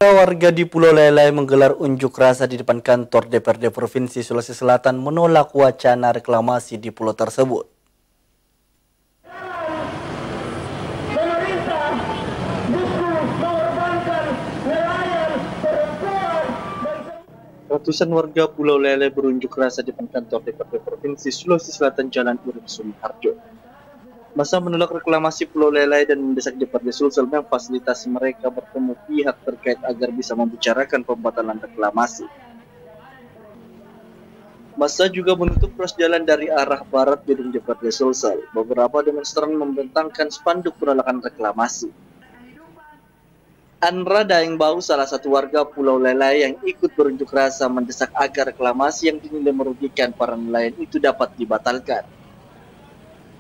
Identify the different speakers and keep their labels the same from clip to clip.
Speaker 1: Warga di Pulau Lelai menggelar unjuk rasa di depan kantor DPRD Provinsi Sulawesi Selatan menolak wacana reklamasi di pulau tersebut. Ratusan warga Pulau Lelai berunjuk rasa di depan kantor DPRD Provinsi Sulawesi Selatan Jalan Urip Sumiharjo. Masa menolak reklamasi Pulau Lelai dan mendesak DPRD Sulsel memfasilitasi mereka bertemu pihak terkait agar bisa membicarakan pembatalan reklamasi. Masa juga menutup ruas jalan dari arah barat gedung DPRD Sulsel. Beberapa demonstran membentangkan spanduk penolakan reklamasi. Andra Daengbau, salah satu warga Pulau Lelai yang ikut berunjuk rasa, mendesak agar reklamasi yang dinilai merugikan para nelayan itu dapat dibatalkan.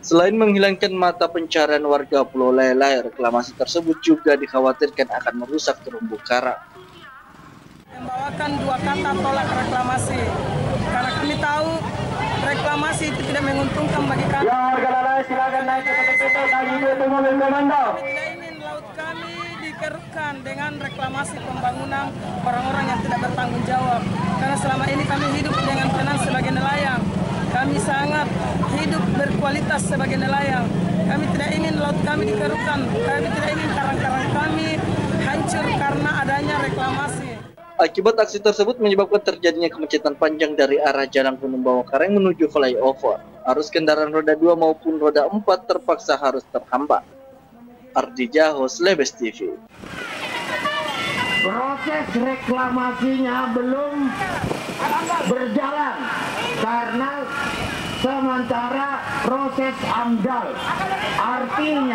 Speaker 1: Selain menghilangkan mata pencarian warga Pulau Lelai, reklamasi tersebut juga dikhawatirkan akan merusak terumbu karang.
Speaker 2: Membawakan dua kata tolak reklamasi, karena kami tahu reklamasi itu tidak menguntungkan bagi kami. Ya, warga Lelai silakan naik ke tepi lagi itu mobil komando. Kami tidak ingin laut kami dikeruhkan dengan reklamasi pembangunan orang-orang yang tidak bertanggung jawab. Karena selama ini kami hidup dengan tenang sebagai nelayan. Kami sangat hidup berkualitas sebagai nelayan. Kami tidak ingin laut kami dikeruhkan. Kami tidak ingin karang-karang kami hancur karena adanya reklamasi.
Speaker 1: Akibat aksi tersebut menyebabkan terjadinya kemacetan panjang dari arah Jalan Gunung Bawakaraeng menuju flyover. Arus kendaraan roda 2 maupun roda 4 terpaksa harus terhambat. Ardi Jahos, Lebes TV.
Speaker 3: Proses reklamasinya belum berjalan karena sementara proses AMDAL. Artinya